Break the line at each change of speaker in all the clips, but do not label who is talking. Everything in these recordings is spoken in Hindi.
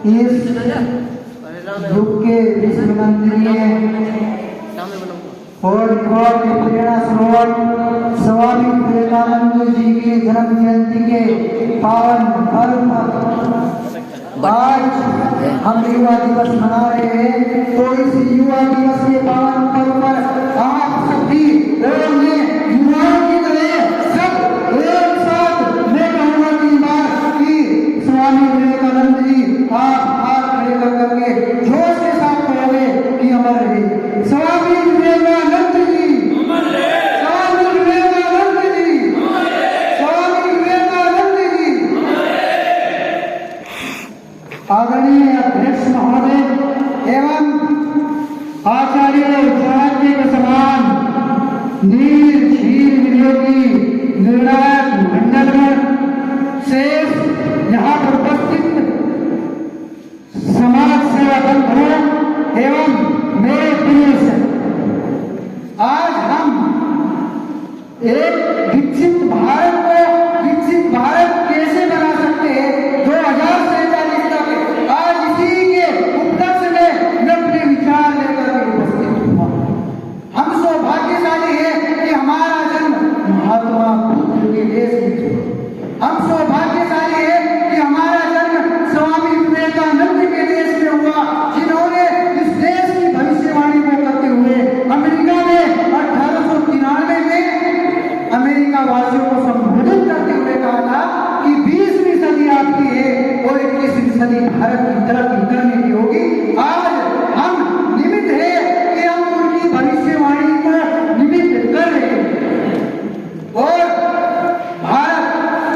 इस युग के विश्ववंदनीय और प्रेरणा स्रोत स्वामी विवेकानंद जी के जन्म जयंती के पावन पर्व आज हम युवा दिवस मना रहे हैं। तो इस युवा दिवस के पावन पर्व पर आप सभी युवाओं की तरह सब एक साथ मैं कहूँगा कि बात की स्वामी विवेकानंद जी आप हाथ खड़े कर करके जोश के साथ कहोगे कि अमर रहे स्वामी विवेकानंद जी, स्वामी विवेकानंद जी, स्वामी विवेकानंद जी। आदरणीय अध्यक्ष महोदय एवं आचार्य चाणक्य के समान नीर क्षीर विनियोगी निर्णायक मंडल में शेष यहाँ पर उपस्थित समाज सेवा बंधुओं एवं मेरे प्रिय से आज हम एक विकसित भारत को विकसित भारत कैसे बना सकते हैं 2047 तक आज इसी के उपलक्ष्य में मैं अपने विचार लेकर उपस्थित हुआ। हम सौभाग्यशाली हैं कि हमारा जन्म महात्मा बुद्ध के देश में हुआ। हम सौभाग्यशाली हैं कि हमारा जन्म स्वामी विवेकानंद के देश में हुआ, जिन्होंने इस देश की भविष्यवाणी को करते हुए अमेरिका में 1893 में अमेरिका वासियों को संबोधित करते हुए कहा था कि 20वीं सदी आपकी है और 21वीं सदी भारत की तरक्की करने की होगी। आज हम निमित्त है कि हम उनकी भविष्यवाणी को निमित्त कर रहे हैं और भारत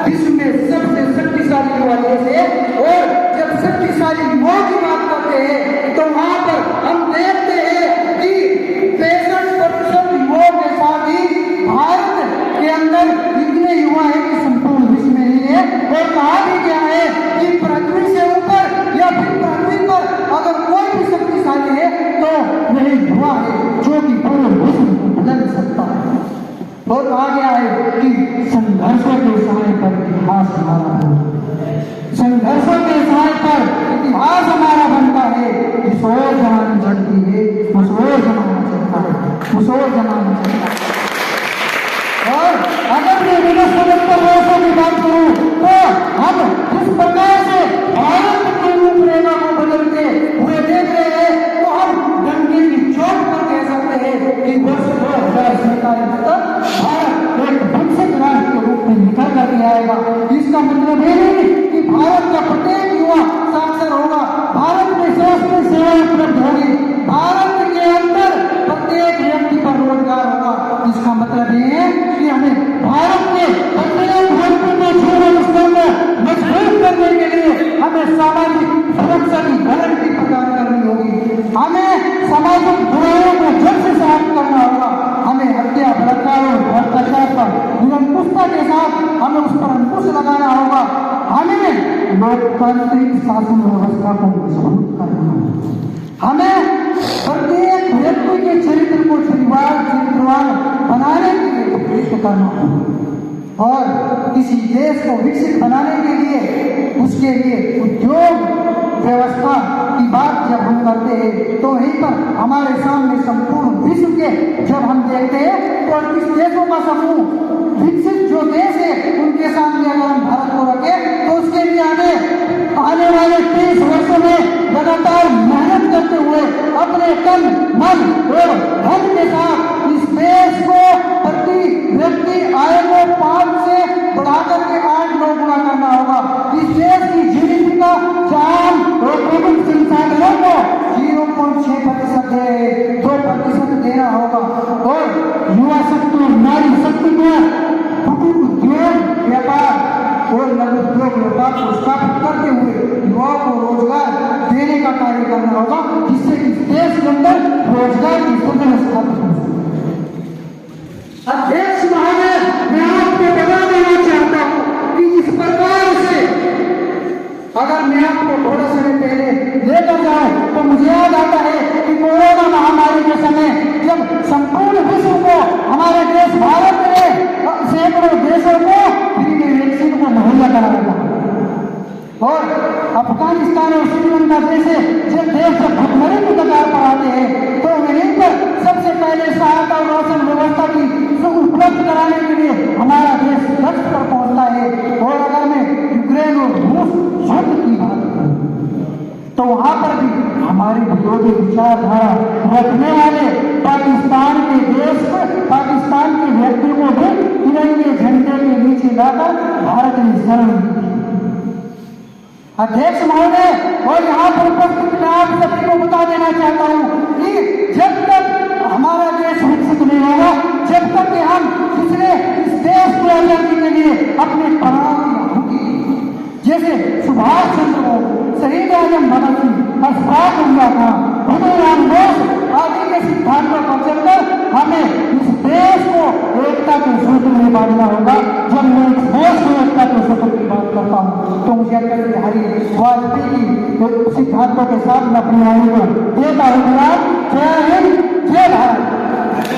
विश्व में सबसे शक्तिशाली युवा देश है। और जब शक्तिशाली युवाओं की बात करते हैं तो वहां पर हम देखते हैं कि 65% युवाओं के साथ ही भारत के अंदर इतने युवा हैं कि संपूर्ण विश्व में नहीं है। और कहा भी क्या है कि पृथ्वी से ऊपर या फिर पृथ्वी पर अगर कोई भी शक्तिशाली है तो वही युवा है जो कि पूर्ण विश्व को बदल सकता है। और कहा गया है कि संघर्षों के समय पर इतिहास हमारा बनता, संघर्षों के समय पर इतिहास हमारा बनता है। जिस ओर जमाना चढ़ती है उस ओर जमाना चलता है, उस ओर जमाना चलता है। और अगर मैं विश्व की बात करूं तो हम जिस प्रकार से भारत की रूपरेखा को बदलते हुए देख रहे हैं तो हम डंके की चोट पर कह सकते हैं कि वर्ष 2047 तक भारत एक विकसित राष्ट्र के रूप में निकल कर आएगा। इसका मतलब ये नहीं कि भारत का प्रत्येक युवा साक्षर होगा, भारत में स्वास्थ्य सेवाएं उपलब्ध होगी, भारत के अंदर प्रत्येक व्यक्ति पर रोजगार होगा। इसका मतलब ये है कि हमें भारत के प्रत्येक व्यक्ति के जीवन स्तर को मजबूत करने के लिए हमें सामाजिक सुरक्षा की गारंटी प्रदान करनी होगी। हमें सामाजिक बुराइयों को जड़ से समाप्त करना होगा। हमें हत्या, बलात्कार और भ्रष्टाचार पर निरंकुशता के साथ हमें उस पर अंकुश लगाना होगा। हमें लोकतांत्रिक शासन व्यवस्था को मजबूत करना होगा। हमें प्रत्येक व्यक्ति के चरित्र को चरित्रवान बनाने के लिए प्रयत्न करना होगा। और किसी देश को विकसित बनाने के लिए उसके लिए उद्योग व्यवस्था की बात जब हम करते हैं तो वहीं पर हमारे सामने संपूर्ण विश्व के जब हम देखते हैं तो 38 देशों का समूह विकसित जो देश है उनके सामने अगर हम भारत को रखें तो उसके लिए हमें आने वाले 30 वर्षों में लगातार मेहनत करते हुए अपने तन, मन और धन के साथ इस देश को प्रति व्यक्ति आय को 5 से बढ़ाकर के 8-9 गुना करना होगा। इस देश की जीडीपी का जान और विभिन्न संसाधनों को 0.6% है, 2% देना होगा। और युवा शक्ति, नारी शक्ति को कुटीर उद्योग, व्यापार और लघु उद्योग व्यापार को स्थापित करते हुए युवाओं को रोजगार देने का कार्य करना होगा, जिससे इस देश के अंदर रोजगार की सुविधा स्थापित हो सके। अध्यक्ष महोदय, मैं आपको बता देना चाहता हूँ कि इस प्रकार से अगर मैं आपको थोड़ा समय पहले लेकर जाऊं तो मुझे याद आता है कि कोरोना महामारी के समय जब संपूर्ण विश्व को हमारे देश भारत ने सैकड़ों देशों को फ्री में वैक्सीन को मुहैया कराया था। और अफगानिस्तान और श्रीलंका जैसे जब देश जब भुखमरी की कगार पर आते हैं तो वहीं पर सबसे पहले सहायता और राशन व्यवस्था की उपलब्ध कराने के लिए हमारा देश लक्ष्य पर पहुंचता है। और अगर मैं यूक्रेन और रूस युद्ध की बात करूं तो वहां पर भी हमारी विरोधी विचारधारा रखने वाले पाकिस्तान के देश को, पाकिस्तान के व्यक्ति को भी तिरंगे झंडे के नीचे लाकर भारत ने शरण दी। अध्यक्ष महोदय, और यहाँ पर उपस्थित मैं आप सभी को बता देना चाहता हूँ कि जब तक हमारा देश विकसित नहीं होगा, जब तक कि हम दूसरे इस देश को आजादी के लिए अपने प्राण की आहुति, जैसे सुभाष चंद्र बोस, शहीद आजम भगत सिंह, अशफाक उल्लाह खान, भीमराव बोस आदि के सिद्धांतों पर चलकर हमें इस देश को एकता के सूत्र में बांधना होगा। जब मैं इस देश को एकता के सूत्र की बात करता हूँ तो मुझे अटल बिहारी वाजपेयी की सिद्धांतों के साथ मैं अपनी वाणी को देता हूँ।